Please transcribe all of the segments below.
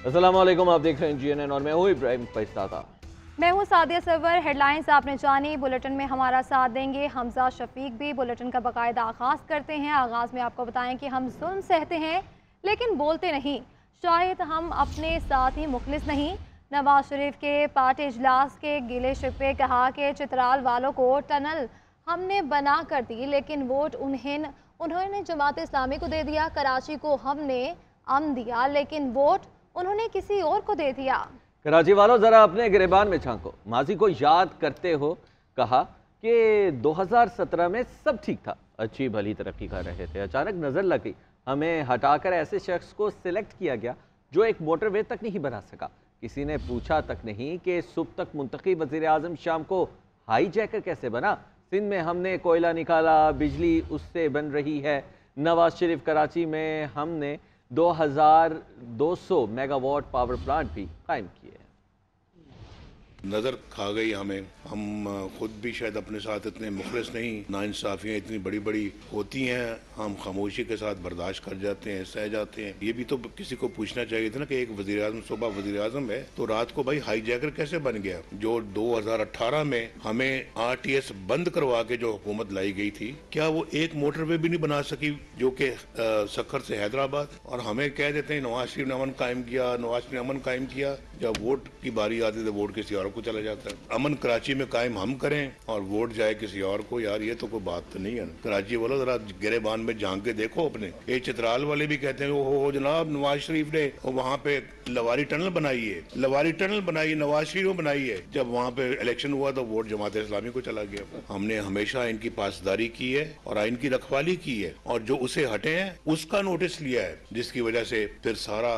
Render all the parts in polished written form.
अस्सलाम वालेकुम, आप देख रहे हैं GNN और मैं हूँ इब्राहिम पैस्ताता। मैं हूँ सादिया सरवर। हेडलाइंस आपने जानी। बुलेटिन में हमारा साथ देंगे हमजा शफीक भी। बुलेटिन का बाकायदा आगाज़ करते हैं। आगाज़ में आपको बताएं कि हम जुल्म सहते हैं लेकिन बोलते नहीं। शायद हम अपने साथ ही मुखलिस नहीं। नवाज शरीफ के पार्टी इजलास के गिले शिकवे। कहा कि चित्राल वालों को टनल हमने बना कर दी लेकिन वोट उन्होंने जमात इस्लामी को दे दिया। कराची को हमने अमन दिया लेकिन वोट उन्होंने किसी और को दे दिया। कराची वालों जरा अपने गिरेबान में झांको, माजी को याद करते हो। कहा कि 2017 में सब ठीक था, अच्छी भली तरक्की कर रहे थे, अचानक नजर लग गई, हमें हटाकर ऐसे शख्स को सिलेक्ट किया गया जो एक मोटरवे तक नहीं बना सका। किसी ने पूछा तक नहीं कि सुबह तक मुंतखब वजीर आजम शाम को हाई जैकर कैसे बना। सिंध में हमने कोयला निकाला, बिजली उससे बन रही है। नवाज शरीफ कराची में हमने 2200 मेगावाट पावर प्लांट भी कायम किए। नज़र खा गई हमें। हम खुद भी शायद अपने साथ इतने मुखलिस नहीं, नाइंसाफियाँ इतनी बड़ी बड़ी होती हैं, हम खामोशी के साथ बर्दाश्त कर जाते हैं, सह जाते हैं। ये भी तो किसी को पूछना चाहिए था ना कि एक वज़ीर आज़म सुबह वज़ीर आज़म है तो रात को भाई हाई जैकर कैसे बन गया। जो 2018 में हमें RTS बंद करवा के जो हुकूमत लाई गई थी, क्या वो एक मोटरवे भी नहीं बना सकी जो कि सखर से हैदराबाद। और हमें कह देते हैं नवाज शरीफ ने अमन कायम किया, नवाज शरीफ ने अमन कायम किया। जब वोट की बारी आती है तो वोट किसी और को चला जाता है। अमन कराची में कायम हम करें और वोट जाए किसी और को, यार ये तो कोई बात तो नहीं है। कराची वालों जरा गिरेबान में झांक के देखो अपने। ये चित्राल वाले भी कहते हैं हो जनाब नवाज शरीफ ने वहाँ पे लवारी टनल बनाई है, लवारी टनल बनाई नवाज शरीफ ने बनाई है। जब वहाँ पे इलेक्शन हुआ तो वोट जमात इस्लामी को चला गया। हमने हमेशा इनकी पासदारी की है और आइन की रखवाली की है और जो उसे हटे हैं उसका नोटिस लिया है, जिसकी वजह से फिर सारा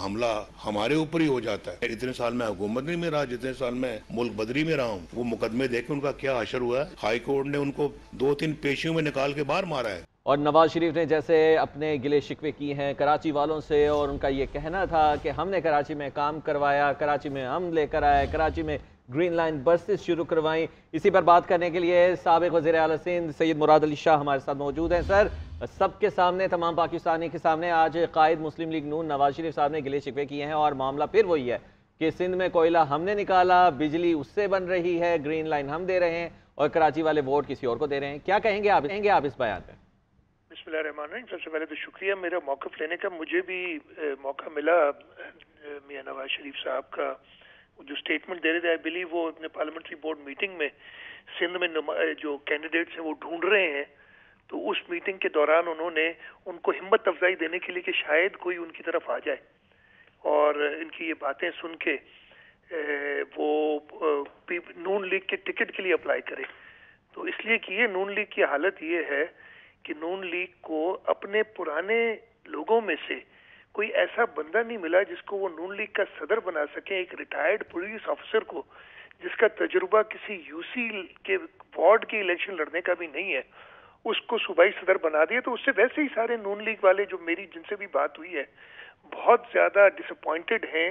हमला हमारे ऊपर ही हो जाता है। इतने साल में हुकूमत नहीं में रहा जितने साल में मुल्क बदरी में रहा हूँ। वो मुकदमे देखे उनका क्या हशर हुआ है। हाई कोर्ट ने उनको 2-3 पेशियों में निकाल के बाहर मारा है। और नवाज शरीफ ने जैसे अपने गिले शिकवे की हैं कराची वालों से और उनका ये कहना था कि हमने कराची में काम करवाया, कराची में हम लेकर आए, कराची में ग्रीन लाइन बसेस शुरू करवाई। इसी पर बात करने के लिए साबिक वज़ीर आला सिंध सैयद मुराद अली शाह हमारे साथ मौजूद हैं। सर, सबके सामने, तमाम पाकिस्तानी के सामने आज कायद मुस्लिम लीग नून नवाज शरीफ साहब ने गिले शिकवे किए हैं और मामला फिर वही है कि सिंध में कोयला हमने निकाला, बिजली उससे बन रही है, ग्रीन लाइन हम दे रहे हैं और कराची वाले वोट किसी और को दे रहे हैं। क्या कहेंगे आप इस बयान पर? बिस्मिल्लाहिर्रहमानिर्रहीम। सबसे पहले तो शुक्रिया मेरा मौक़िफ़ लेने का। मुझे भी मौका मिला मियां नवाज शरीफ साहब का जो स्टेटमेंट दे रहे थे, आई बिलीव वो अपने पार्लियामेंट्री बोर्ड मीटिंग में सिंध में जो कैंडिडेट्स हैं वो ढूंढ रहे हैं, तो उस मीटिंग के दौरान उन्होंने उनको हिम्मत अफजाई देने के लिए कि शायद कोई उनकी तरफ आ जाए और इनकी ये बातें सुन के वो नून लीग के टिकट के लिए अप्लाई करे। तो इसलिए कि ये नून लीग की हालत ये है कि नून लीग को अपने पुराने लोगों में से कोई ऐसा बंदा नहीं मिला जिसको वो नून लीग का सदर बना सके। एक रिटायर्ड पुलिस ऑफिसर को जिसका तजुर्बा किसी यूसी के वार्ड के इलेक्शन लड़ने का भी नहीं है, उसको सूबाई सदर बना दिया। तो उससे वैसे ही सारे नून लीग वाले जो मेरी जिनसे भी बात हुई है बहुत ज्यादा डिसअपॉइंटेड हैं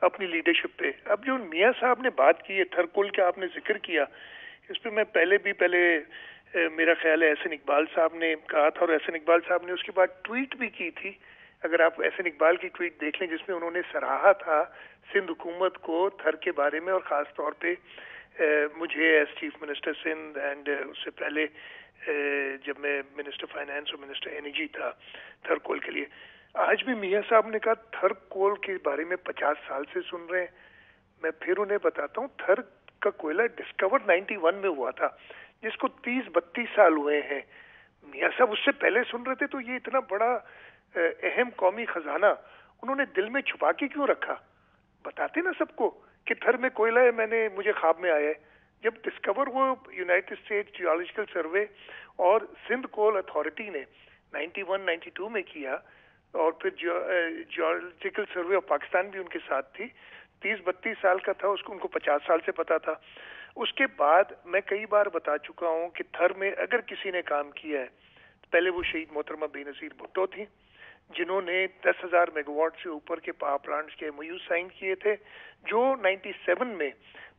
अपनी लीडरशिप पे। अब जो मियां साहब ने बात की है, थरकोल का आपने जिक्र किया, इस पे मैं पहले मेरा ख्याल है एहसन इकबाल साहब ने कहा था और एहसन इकबाल साहब ने उसके बाद ट्वीट भी की थी। अगर आप एहसन इकबाल की ट्वीट देख लें जिसमें उन्होंने सराहा था सिंध हुकूमत को थर के बारे में और ख़ास तौर पे मुझे as chief minister Sindh and उससे पहले जब मैं मिनिस्टर फाइनेंस और मिनिस्टर एनर्जी था थरकोल के लिए। आज भी मियां साहब ने कहा थरकोल के बारे में 50 साल से सुन रहे हैं। मैं फिर उन्हें बताता हूँ, थर का कोयला डिस्कवर 91 में हुआ था जिसको 30-32 साल हुए हैं। मियां साहब उससे पहले सुन रहे थे, तो ये इतना बड़ा अहम कौमी खजाना उन्होंने दिल में छुपा के क्यों रखा। बताते ना सबको कि थर में कोयला है, मुझे ख्वाब में आया है। जब डिस्कवर वो यूनाइटेड स्टेट्स जियोलॉजिकल सर्वे और सिंध कोल अथॉरिटी ने 91-92 में किया और फिर जियोलॉजिकल सर्वे ऑफ पाकिस्तान भी उनके साथ थी। 30-32 साल का था, उसको उनको 50 साल से पता था। उसके बाद मैं कई बार बता चुका हूं कि थर में अगर किसी ने काम किया है तो पहले वो शहीद मोहतरमा बेनज़ीर भुट्टो थी जिन्होंने 10,000 मेगावाट से ऊपर के पावर प्लांट्स के MOU साइन किए थे, जो 97 में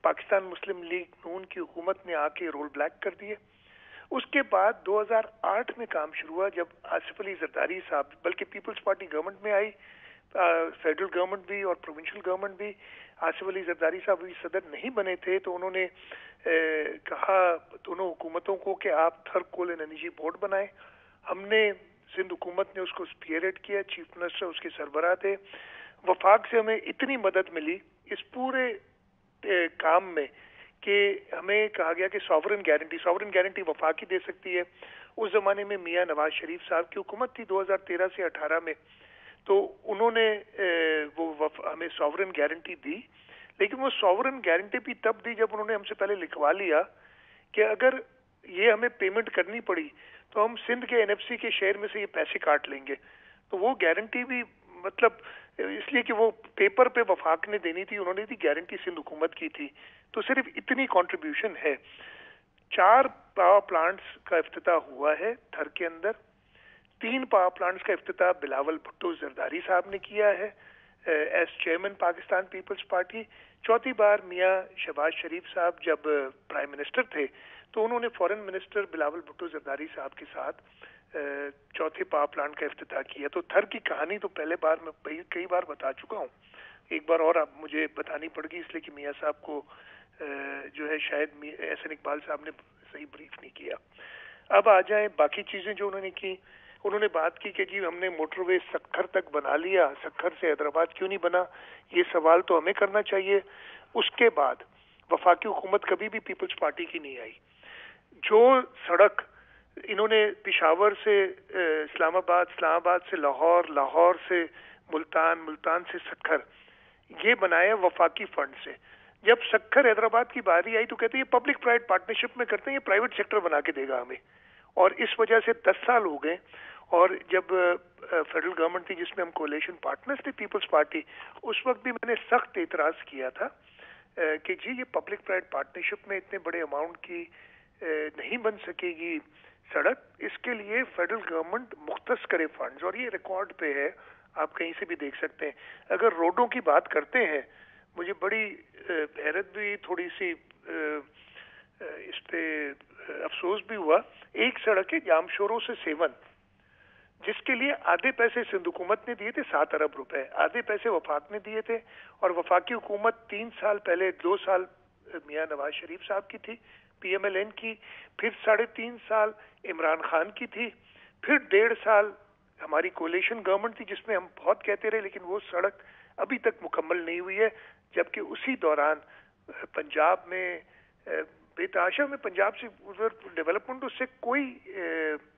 पाकिस्तान मुस्लिम लीग नून की हुकूमत ने आके रोल ब्लैक कर दिए। उसके बाद 2008 में काम शुरू हुआ जब आसिफ अली जरदारी साहब, बल्कि पीपल्स पार्टी गवर्नमेंट में आई, फेडरल गवर्नमेंट भी और प्रोविंशियल गवर्नमेंट भी, आसिफ अली जरदारी साहब भी सदर नहीं बने थे, तो उन्होंने कहा दोनों हुकूमतों को कि आप Thar coal and energy board बनाएं। हमने सिंध हुकूमत ने उसको स्पीयरहेड किया, चीफ मिनिस्टर उसके सरबराह थे। वफाक से हमें इतनी मदद मिली इस पूरे काम में कि हमें कहा गया कि सॉवरन गारंटी वफाक ही दे सकती है। उस जमाने में मियां नवाज शरीफ साहब की हुकूमत थी 2013 से 18 में, तो उन्होंने हमें सॉवरन गारंटी दी, लेकिन वो सॉवरन गारंटी भी तब दी जब उन्होंने हमसे पहले लिखवा लिया कि अगर ये हमें पेमेंट करनी पड़ी तो हम सिंध के एनएफसी के शेयर में से ये पैसे काट लेंगे। तो वो गारंटी भी मतलब इसलिए कि वो पेपर पे वफाक ने देनी थी, उन्होंने दी गारंटी सिंध हुकूमत की थी। तो सिर्फ इतनी कंट्रीब्यूशन है। 4 पावर प्लांट्स का इफ्तिताह हुआ है थर के अंदर। 3 पावर प्लांट्स का इफ्तिताह बिलावल भुट्टो जरदारी साहब ने किया है एज चेयरमैन पाकिस्तान पीपल्स पार्टी। चौथी बार मियां शहबाज शरीफ साहब जब प्राइम मिनिस्टर थे तो उन्होंने फॉरेन मिनिस्टर बिलावल भुट्टो जरदारी साहब के साथ चौथे पावर प्लांट का इफ्तिताह किया। तो थर की कहानी तो पहले बार मैं कई बार बता चुका हूँ, एक बार और अब मुझे बतानी पड़गी इसलिए कि मियां साहब को जो है शायद एहसन इकबाल साहब ने सही ब्रीफ नहीं किया। अब आ जाएं बाकी चीजें जो उन्होंने की। उन्होंने बात की कि जी हमने मोटरवे सक्खर तक बना लिया, सक्खर से हैदराबाद क्यों नहीं बना, ये सवाल तो हमें करना चाहिए। उसके बाद वफाकी हुकूमत कभी भी पीपल्स पार्टी की नहीं आई। जो सड़क इन्होंने पिशावर से इस्लामाबाद, इस्लामाबाद से लाहौर, लाहौर से मुल्तान, मुल्तान से सक्खर, ये बनाया वफाकी फंड से। जब सक्खर हैदराबाद की बारी आई तो कहते हैं ये पब्लिक प्राइवेट पार्टनरशिप में करते हैं, ये प्राइवेट सेक्टर बना के देगा हमें। और इस वजह से 10 साल हो गए। और जब फेडरल गवर्नमेंट थी जिसमें हम कोalition पार्टनर्स थे पीपल्स पार्टी, उस वक्त भी मैंने सख्त एतराज किया था कि जी ये पब्लिक प्राइवेट पार्टनरशिप में इतने बड़े अमाउंट की नहीं बन सकेगी सड़क, इसके लिए फेडरल गवर्नमेंट मुख्तस करे फंड्स। और ये रिकॉर्ड पे है, आप कहीं से भी देख सकते हैं। अगर रोडों की बात करते हैं, मुझे बड़ी हैरत भी, थोड़ी सी इस पे अफसोस भी हुआ। एक सड़क है जामशोरों से सेवन, जिसके लिए आधे पैसे सिंध हुकूमत ने दिए थे 7 अरब रुपए, आधे पैसे वफाक ने दिए थे। और वफाकी हुकूमत 3 साल पहले 2 साल मियां नवाज शरीफ साहब की थी PMLN की, फिर 3.5 साल इमरान खान की थी, फिर 1.5 साल हमारी कोalition गवर्नमेंट थी जिसमें हम बहुत कहते रहे, लेकिन वो सड़क अभी तक मुकम्मल नहीं हुई है। जबकि उसी दौरान पंजाब में बेताशा में पंजाब से उधर डेवलपमेंट उससे कोई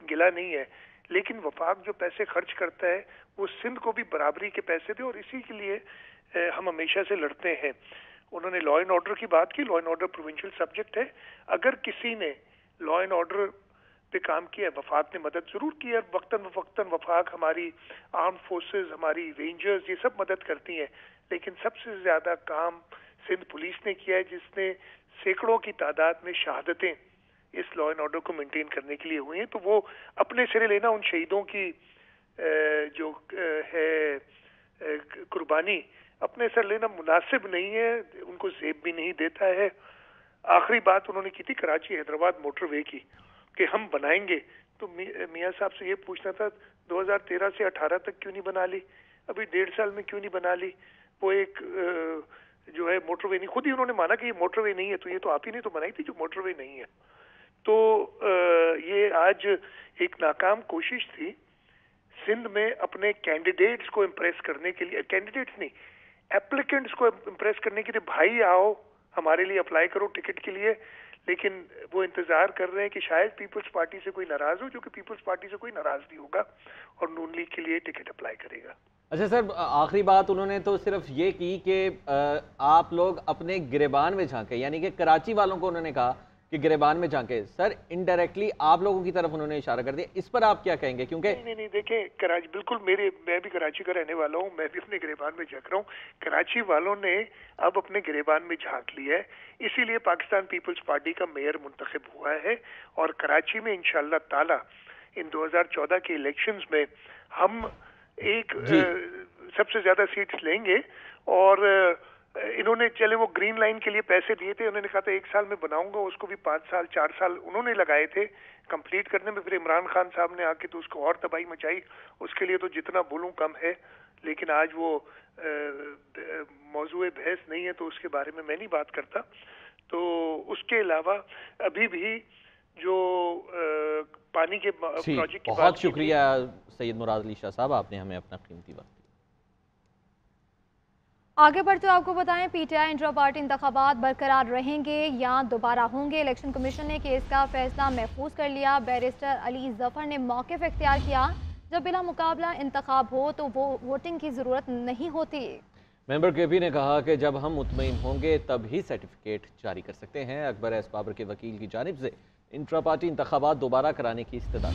गिला नहीं है, लेकिन वफाक जो पैसे खर्च करता है वो सिंध को भी बराबरी के पैसे दे, और इसी के लिए हम हमेशा से लड़ते हैं। उन्होंने लॉ एंड ऑर्डर की बात की। Law and order provincial subject है। अगर किसी ने लॉ एंड ऑर्डर पे काम किया, वफाक ने मदद जरूर की है। वक्तन वफाक, हमारी आर्म फोर्सेस, हमारी रेंजर्स, ये सब मदद करती हैं, लेकिन सबसे ज्यादा काम सिंध पुलिस ने किया है, जिसने सैकड़ों की तादाद में शहादतें इस लॉ एंड ऑर्डर को मेंटेन करने के लिए हुई हैं। तो वो अपने सिरे लेना उन शहीदों की जो है कुर्बानी अपने सर लेना मुनासिब नहीं है, उनको जेब भी नहीं देता है। आखिरी बात उन्होंने की थी कराची हैदराबाद मोटरवे की कि हम बनाएंगे। तो मियां साहब से ये पूछना था 2013 से 18 तक क्यों नहीं बना ली, अभी 1.5 साल में क्यों नहीं बना ली। वो एक जो है मोटरवे नहीं, खुद ही उन्होंने माना कि ये मोटरवे नहीं है, तो ये तो आप ही ने तो बनाई थी जो मोटरवे नहीं है। तो ये आज एक नाकाम कोशिश थी सिंध में अपने कैंडिडेट्स को इम्प्रेस करने के लिए, कैंडिडेट्स नहीं एप्लीकेंट्स को इम्प्रेस करने के लिए, भाई आओ हमारे लिए अप्लाई करो टिकट के लिए। लेकिन वो इंतजार कर रहे हैं कि शायद पीपल्स पार्टी से कोई नाराज हो, जो कि पीपल्स पार्टी से कोई नाराज नहीं होगा और नून लीग के लिए टिकट अप्लाई करेगा। अच्छा सर, आखिरी बात उन्होंने तो सिर्फ ये की कि आप लोग अपने गिरेबान में झांके, यानी कि कराची वालों को उन्होंने कहा कि गिरेबान में झांके। सर इनडायरेक्टली आप लोगों की तरफ उन्होंने इशारा कर दिया, इस पर आप क्या कहेंगे? क्योंकि नहीं देखें, कराची बिल्कुल मैं भी कराची का रहने वाला हूँ, मैं भी अपने गिरेबान में झांक रहा हूँ। कराची वालों ने अब अपने गिरेबान में झांक लिया है, इसीलिए पाकिस्तान पीपल्स पार्टी का मेयर मुंतखब हुआ है। और कराची में इंशाअल्लाह ताला इन 2014 के इलेक्शंस में हम एक सबसे ज्यादा सीट्स लेंगे। और इन्होंने चले वो ग्रीन लाइन के लिए पैसे दिए थे, उन्होंने कहा था 1 साल में बनाऊंगा, उसको भी 5 साल 4 साल उन्होंने लगाए थे कंप्लीट करने में। फिर इमरान खान साहब ने आके तो उसको और तबाही मचाई, उसके लिए तो जितना बोलूं कम है। لیکن آج وہ موضوع بحث نہیں ہے تو اس کے بارے میں نہیں بات کرتا. تو اس کے علاوہ ابھی بھی جو پانی کے پروجیکٹ کی بہت شکریہ سید مراد علی شاہ صاحب، آپ نے ہمیں اپنا قیمتی وقت. آگے بڑھتے آپ کو بتائیں P T I intra party انتخابات برقرار رہیں گے یا دوبارہ ہوں گے؟ الیکشن کمیشن نے کیس کا فیصلہ محفوظ کر لیا. بیرسٹر علی ظفر نے موقف اختیار کیا. جب بلا مقابلہ انتخاب ہو تو وہ ووٹنگ کی ضرورت نہیں ہوتی. ممبر کے پی نے کہا کہ جب ہم مطمئن ہوں گے تب ہی سرٹیفکیٹ جاری کر سکتے ہیں. اکبر ایس بابر کے وکیل کی جانب سے انٹرا پارٹی انتخابات دوبارہ کرانے کی استدعا.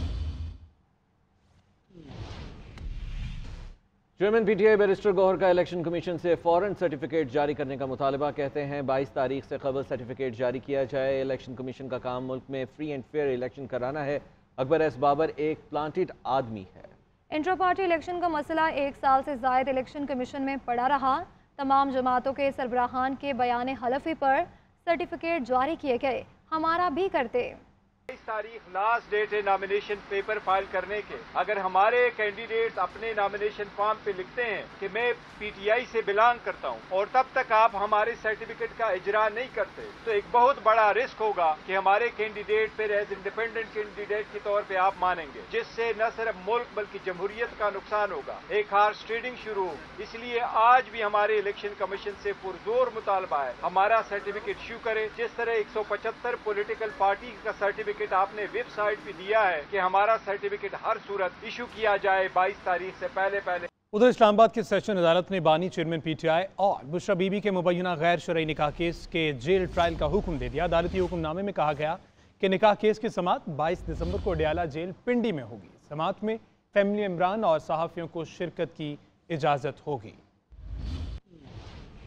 Chairman P T I barrister Gohar کا الیکشن کمیشن سے فوراً سرٹیفکیٹ جاری کرنے کا مطالبہ. کہتے ہیں 22 تاریخ سے قبل سرٹیفکیٹ جاری کیا جائے. الیکشن کمیشن کا کام ملک میں فری اینڈ فیئر الیکشن کرانا ہے. اکبر ایس بابر ایک پلانٹڈ آدمی ہے. انٹرا پارٹی الیکشن کا مسئلہ 1 سال سے زائد الیکشن کمیشن میں پڑا رہا. تمام جماعتوں کے سربراہان کے بیان حلفی پر سرٹیفکیٹ جاری کیے گئے. ہمارا بھی کرتے. 22 تاریخ لاسٹ ڈیٹ ہے نامینیشن پیپر فائل کرنے کے. اگر ہمارے کینڈیڈیٹ اپنے نامینیشن فارم پہ لکھتے ہیں کہ میں پی ٹی آئی سے بلانگ کرتا ہوں اور تب تک آپ ہمارے سرٹیفکیٹ کا اجرا نہیں کرتے تو ایک بہت بڑا رسک ہوگا کہ ہمارے کینڈیڈیٹ پھر ایز انڈیپینڈنٹ کینڈیڈیٹ کے طور پہ آپ مانیں گے، جس سے نہ صرف ملک بلکہ جمہوریت کا نقصان ہوگا. ایک ہارس ٹریڈنگ شروع ہوگی. اس لیے آج بھی ہمارے الیکشن کمیشن سے پرزور مطالبہ ہے ہمارا سرٹیفکیٹ ایشو کرے. جس طرح 175 پولیٹیکل پارٹی کا سرٹیفکیٹ آپ نے ویب سائٹ پہ دیا ہے کہ ہمارا سرٹیفکیٹ ہر صورت ایشو کیا جائے 22 تاریخ سے پہلے. ادھر اسلام آباد کی سیشن عدالت نے بانی چیئرمین پی ٹی آئی اور بشرا بی بی کے مبینہ غیر شرعی نکاح کیس کے جیل ٹرائل کا حکم دے دیا. عدالتی حکم نامے میں کہا گیا کہ نکاح کیس کی سماعت 22 دسمبر کو ڈیالہ جیل پنڈی میں ہوگی. سماعت میں فیملی ممبران اور صحافیوں کو شرکت کی اجازت ہوگی.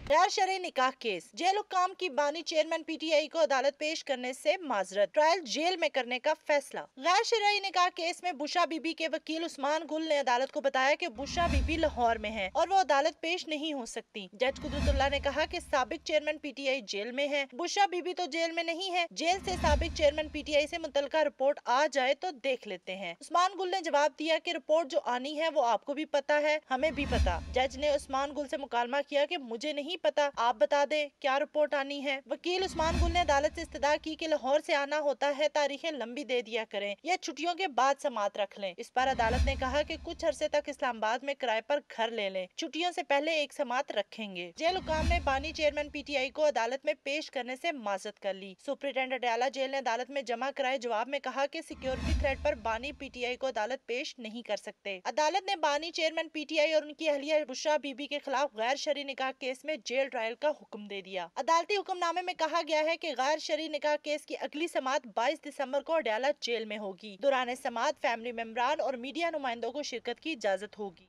غیر شرعی نکاح کیس جیل حکام کی بانی چیئرمین پی ٹی آئی کو عدالت پیش کرنے سے معذرت. ٹرائل جیل میں کرنے کا فیصلہ. غیر شرعی نکاح کیس میں بشرا بی بی کے وکیل عثمان گل نے عدالت کو بتایا کہ بشرا بی بی لاہور میں ہیں اور وہ عدالت پیش نہیں ہو سکتی. جج قدرت اللہ نے کہا کہ سابق چیئرمین پی ٹی آئی جیل میں ہے، بشرا بی بی تو جیل میں نہیں ہے. جیل سے سابق چیئرمین پی ٹی آئی سے متعلقہ رپورٹ آ جائے تو دیکھ لیتے ہیں. عثمان گل نے جواب دیا کہ رپورٹ جو آنی ہے وہ آپ کو بھی پتا ہے، ہمیں بھی پتا. جج نے عثمان گل سے مکالمہ کیا کہ مجھے نہیں پتا، آپ بتا دیں کیا رپورٹ آنی ہے. وکیل عثمان گل نے عدالت سے استدعا کی کہ لاہور سے آنا ہوتا ہے تاریخیں لمبی دے دیا کریں یا چھٹیوں کے بعد سماعت رکھ لیں. اس پر عدالت نے کہا کہ کچھ عرصے تک اسلام آباد میں کرائے پر گھر لے لیں، چھٹیوں سے پہلے ایک سماعت رکھیں گے. جیل حکام نے بانی چیئرمین پی ٹی آئی کو عدالت میں پیش کرنے سے معذرت کر لی. سپرنٹینڈنٹ ڈیالہ جیل نے عدالت میں جمع کرائے جواب میں کہا کہ سیکیورٹی تھریٹ پر بانی پی ٹی آئی کو عدالت پیش نہیں کر سکتے. عدالت نے بانی چیئرمین پی ٹی آئی اور ان کی اہلیہ بشرا بی بی کے خلاف غیر شرعی نکاح کیس میں جیل ٹرائل کا حکم دے دیا. عدالتی حکم نامے میں کہا گیا ہے کہ غیر شرعی نکاح کیس کی اگلی سماعت 22 دسمبر کو ڈیالہ جیل میں ہوگی. دوران سماعت فیملی ممبران اور میڈیا نمائندوں کو شرکت کی اجازت ہوگی.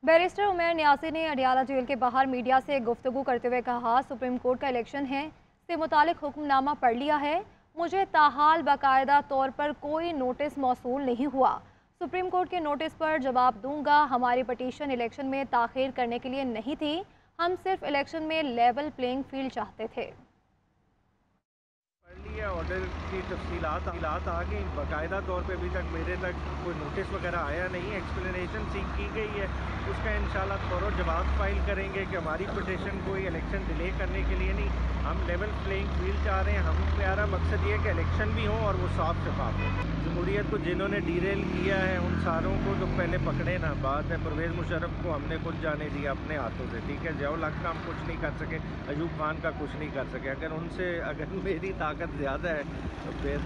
بیرسٹر عمیر نیازی نے اڈیالہ جیل کے باہر میڈیا سے گفتگو کرتے ہوئے کہا سپریم کورٹ کا الیکشن ہے سے متعلق حکم نامہ پڑھ لیا ہے، مجھے تاحال باقاعدہ طور پر کوئی نوٹس موصول نہیں ہوا. سپریم کورٹ کے نوٹس پر جواب دوں گا. ہماری پٹیشن الیکشن میں تاخیر کرنے کے لیے نہیں تھی، ہم صرف الیکشن میں لیول پلینگ فیلڈ چاہتے تھے. آرڈر کی تفصیلات آ گئی، باقاعدہ طور پہ ابھی تک میرے تک کوئی نوٹس وغیرہ آیا نہیں. ایکسپلینیشن سیکھ کی گئی ہے، اس کا انشاءاللہ فوراً جواب فائل کریں گے کہ ہماری پٹیشن کوئی الیکشن ڈیلے کرنے کے لیے نہیں، ہم لیول پلینگ فیلڈ چاہ رہے ہیں. ہمارا مقصد یہ ہے کہ الیکشن بھی ہو اور وہ صاف شفاف ہو. جمہوریت کو جنہوں نے ڈیریل کیا ہے ان ساروں کو تو پہلے پکڑے نا. بات ہے پرویز مشرف کو ہم نے کچھ جانے دیا اپنے ہاتھوں سے، ٹھیک ہے. ضیاء الحق کا ہم کچھ نہیں کر سکے، ایوب خان کا کچھ نہیں کر سکے. اگر میری طاقت زیادہ ہے تو پھر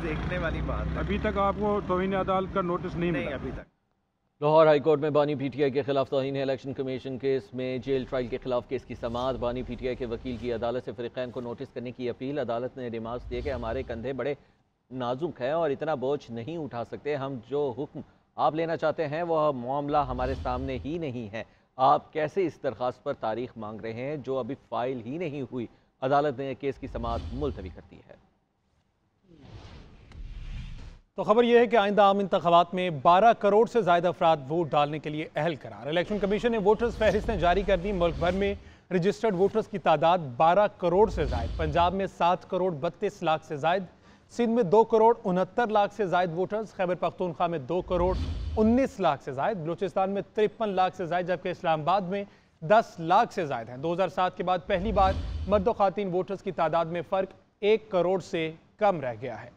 دیکھنے والی بات ہے. ابھی تک آپ کو توہین عدالت کا نوٹس نہیں ملا؟ ابھی تک. لاہور ہائی کورٹ میں بانی پی ٹی آئی کے خلاف توہین الیکشن کمیشن کیس میں جیل ٹرائل کے خلاف کیس کی سماعت. بانی پی ٹی آئی کے وکیل کی عدالت سے فریقین کو نوٹس کرنے کی اپیل. عدالت نے ریمارکس دیے کہ ہمارے کندھے بڑے نازک ہیں اور اتنا بوجھ نہیں اٹھا سکتے. ہم جو حکم آپ لینا چاہتے ہیں وہ معاملہ ہمارے سامنے ہی نہیں ہے. آپ کیسے اس درخواست پر تاریخ مانگ رہے ہیں جو ابھی فائل ہی نہیں ہوئی. عدالت نے کیس کی سماعت ملتوی کر دی ہے. تو خبر یہ ہے کہ آئندہ عام انتخابات میں 12 کروڑ سے زائد افراد ووٹ ڈالنے کے لیے اہل قرار. الیکشن کمیشن نے ووٹرز فہرستیں جاری کر دی. ملک بھر میں رجسٹرڈ ووٹرز کی تعداد 12 کروڑ سے زائد. پنجاب میں 7 کروڑ 32 لاکھ سے زائد، سندھ میں 2 کروڑ 69 لاکھ سے زائد ووٹرز، خیبر پختونخوا میں 2 کروڑ 19 लाख से ज़ायद, बलूचिस्तान में 53 लाख से ज़ायद, जबकि इस्लामाबाद में 10 लाख से ज़ायद हैं। 2007 के बाद पहली बार मर्द और ख़वातीन वोटर्स की तादाद में फ़र्क 1 करोड़ से कम रह गया है।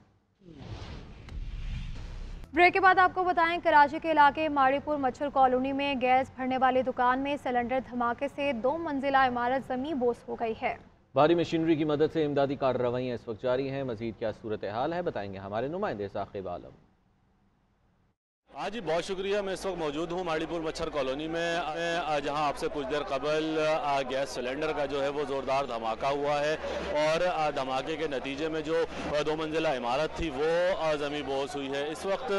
ब्रेक के बाद आपको बताएं, कराची के इलाके माड़ीपुर मच्छर कॉलोनी में गैस भरने वाली दुकान में सिलेंडर धमाके से 2 मंजिला इमारत ज़मीन बोस हो गई है। भारी मशीनरी की मदद से इमदादी कार्रवाइयाँ इस वक्त जारी हैं। मजीद क्या सूरत हाल है बताएंगे हमारे नुमाइंदे साकिब आलम। हाँ जी, बहुत शुक्रिया। मैं इस वक्त मौजूद हूँ माड़ीपुर मच्छर कॉलोनी में, जहाँ आपसे कुछ देर कबल गैस सिलेंडर का जो है वो ज़ोरदार धमाका हुआ है और धमाके के नतीजे में जो 2 मंजिला इमारत थी वो ज़मीन बोस हुई है। इस वक्त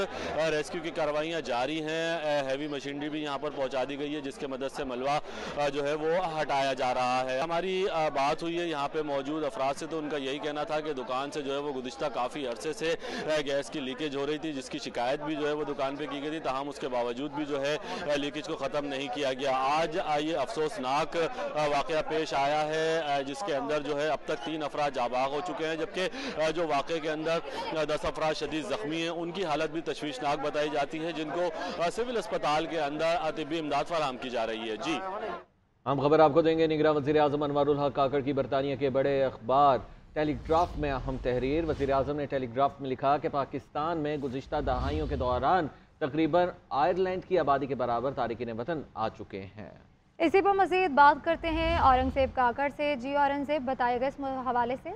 रेस्क्यू की कार्रवाइयाँ जारी हैं। हैवी मशीनरी भी यहाँ पर पहुँचा दी गई है जिसके मदद से मलबा जो है वो हटाया जा रहा है। हमारी बात हुई है यहाँ पर मौजूद अफराद से, तो उनका यही कहना था कि दुकान से जो है वो गुज़िश्ता काफ़ी अरसे से गैस की लीकेज हो रही थी, जिसकी शिकायत भी जो है वो दुकान की गई थी, ताहम उसके बावजूद भी जो है लीकेज को ख़त्म नहीं किया गया। आज ये अफसोसनाक वाक़या पेश आया है जिसके अंदर जो है अब तक 3 अफराद जाबाग हो चुके हैं, जबकि जो वाक़े के अंदर 10 अफराद शदीद ज़ख्मी हैं, उनकी हालत भी तशवीशनाक बताई जाती है, जिनको सिविल अस्पताल के अंदर तिब्बी इमदाद फराहम की जा रही है। जी, हम खबर आपको देंगे। निगरान वज़ीर आज़म अनवारुल हक काकड़ की बरतानिया के बड़े अखबार टेलीग्राफ में अहम तहरीर। वज़ीर आज़म ने टेलीग्राफ में लिखा कि पाकिस्तान में गुज़िश्ता दहाइयों के दौरान तकरीबन आयरलैंड की आबादी के बराबर तारिकीन वतन आ चुके हैं। इसी पर मज़ीद बात करते हैं औरंगज़ेब काकड़ से। जी औरंगज़ेब, बताइएगा इस हवाले से।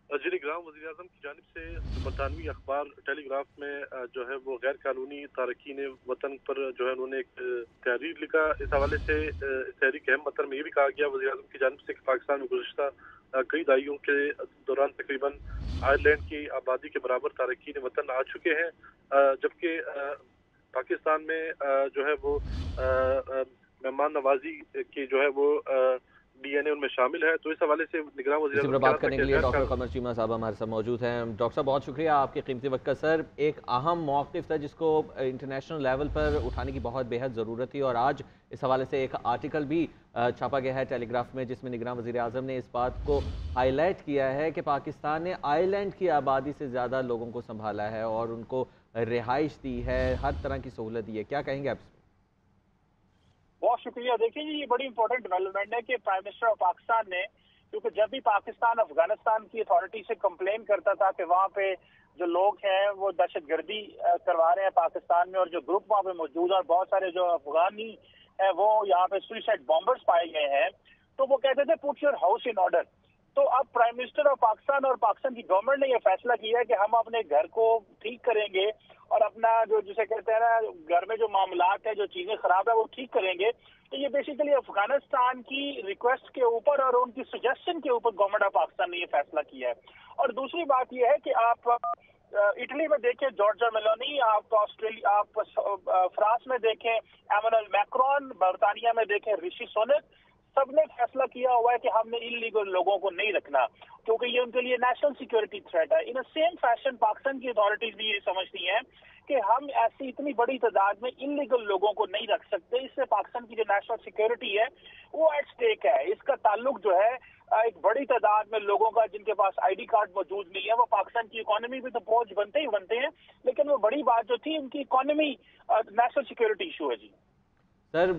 निगरान वज़ीर आज़म की जानिब से बरतानवी अखबार टेलीग्राफ में जो है वो गैर कानूनी तारकीन वतन पर जो है उन्होंने एक तहरीर लिखा। इस हवाले से तहरीर के अहम मतन में ये भी कहा गया वज़ीर आज़म की जानिब से कि पाकिस्तान में गुज़िश्ता कई दहाइयों के दौरान तकरीबन आयरलैंड की आबादी के बराबर तारकीन वतन आ चुके हैं, जबकि पाकिस्तान में जो है वो मेहमान नवाजी की जो है वो DNA उनमें शामिल है। तो इस हवाले से निगरान वज़ीर आज़म बात करने के लिए डॉक्टर कमर चीमा साहब हमारे साथ मौजूद हैं। डॉक्टर साहब, बहुत शुक्रिया आपके कीमती वक्त का। सर, एक अहम मौक़िफ़ था जिसको इंटरनेशनल लेवल पर उठाने की बहुत बेहद ज़रूरत थी और आज इस हवाले से एक आर्टिकल भी छापा गया है टेलीग्राफ में, जिसमें निगरान वज़ीर आज़म ने इस बात को हाईलाइट किया है कि पाकिस्तान ने आइलैंड की आबादी से ज़्यादा लोगों को संभाला है और उनको रिहाइश दी है, हर तरह की सहूलत दी है। क्या कहेंगे आप? बहुत शुक्रिया। देखिए जी, ये बड़ी इंपॉर्टेंट डेवलपमेंट है कि प्राइम मिनिस्टर ऑफ पाकिस्तान ने, क्योंकि जब भी पाकिस्तान अफगानिस्तान की अथॉरिटी से कंप्लेन करता था कि वहाँ पे जो लोग हैं वो दहशतगर्दी करवा रहे हैं पाकिस्तान में और जो ग्रुप वहाँ पे मौजूद है और बहुत सारे जो अफगानी है वो यहाँ पे सुसाइड बॉम्बर्स पाए गए हैं, तो वो कहते थे put your house in order. तो अब प्राइम मिनिस्टर ऑफ पाकिस्तान और पाकिस्तान की गवर्नमेंट ने यह फैसला किया है कि हम अपने घर को ठीक करेंगे और अपना जो जिसे कहते हैं ना घर में जो मामलात है, जो चीजें खराब है वो ठीक करेंगे। तो ये बेसिकली अफगानिस्तान की रिक्वेस्ट के ऊपर और उनकी सजेशन के ऊपर गवर्नमेंट ऑफ पाकिस्तान ने ये फैसला किया है। और दूसरी बात ये है कि आप इटली में देखें जॉर्जिया मेलोनी, आप ऑस्ट्रेलिया, आप फ्रांस में देखें एमैनुअल मैक्रोन, बर्तानिया में देखें ऋषि सुनक, सबने फैसला किया हुआ है कि हमने इलीगल लोगों को नहीं रखना क्योंकि ये उनके लिए नेशनल सिक्योरिटी थ्रेट है। इन अ सेम फैशन पाकिस्तान की अथॉरिटीज भी ये समझती हैं कि हम ऐसी इतनी बड़ी तादाद में इलीगल लोगों को नहीं रख सकते, इससे पाकिस्तान की जो नेशनल सिक्योरिटी है वो एट स्टेक है। इसका ताल्लुक जो है एक बड़ी तादाद में लोगों का जिनके पास ID कार्ड मौजूद नहीं है, वो पाकिस्तान की इकोनॉमी पे तो बोझ बनते ही बनते हैं, लेकिन वो बड़ी बात जो थी उनकी इकोनॉमी नेशनल सिक्योरिटी इशू है। जी सर,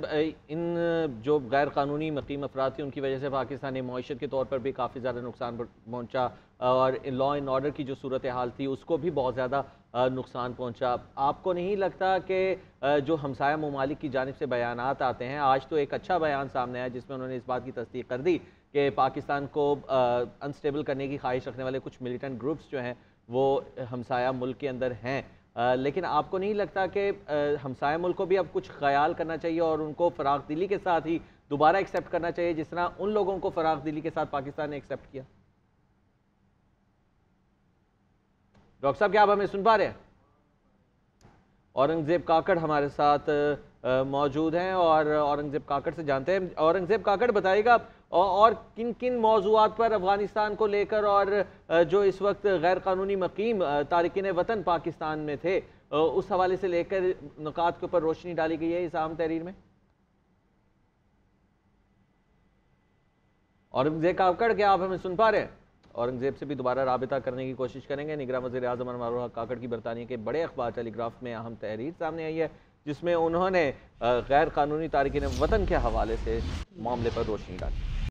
इन जो गैर कानूनी मकीम अफराद थे उनकी वजह से पाकिस्तानी मईशत के तौर पर भी काफ़ी ज़्यादा नुकसान पहुंचा और लॉ एंड ऑर्डर की जो सूरत हाल थी उसको भी बहुत ज़्यादा नुकसान पहुंचा। आपको नहीं लगता कि जो हमसाया ममालिक की जानिब से बयानात आते हैं, आज तो एक अच्छा बयान सामने आया जिसमें उन्होंने इस बात की तस्दीक कर दी कि पाकिस्तान को अनस्टेबल करने की ख्वाहिश रखने वाले कुछ मिलिटेंट ग्रुप्स जो हैं वो हमसाया मुल्क के अंदर हैं, लेकिन आपको नहीं लगता कि हमसाया मुल्क को भी अब कुछ ख्याल करना चाहिए और उनको फराग दिली के साथ ही दोबारा एक्सेप्ट करना चाहिए जिस तरह उन लोगों को फराग दिली के साथ पाकिस्तान ने एक्सेप्ट किया? डॉक्टर साहब, क्या आप हमें सुन पा रहे हैं? औरंगज़ेब काकड़ हमारे साथ मौजूद हैं और औरंगज़ेब काकड़ से जानते हैं। औरंगज़ेब काकड़, बताइएगा और किन किन मौज़ूआत पर अफ़गानिस्तान को लेकर और जो इस वक्त गैर कानूनी मकीम तारिकीन वतन पाकिस्तान में थे उस हवाले से लेकर नुकात के ऊपर रोशनी डाली गई है इस अहम तहरीर में? औरंगज़ेब काकड़, क्या आप हमें सुन पा रहे हैं? औरंगजेब से भी दोबारा राबिता करने की कोशिश करेंगे। निगरां वज़ीर आज़म अनवर उल हक काकड़ की बरतानिया के बड़े अखबार टेलीग्राफ में अहम तहरीर सामने आई है, जिसमें उन्होंने गैर कानूनी तारकीन वतन के हवाले से मामले पर रोशनी डाली।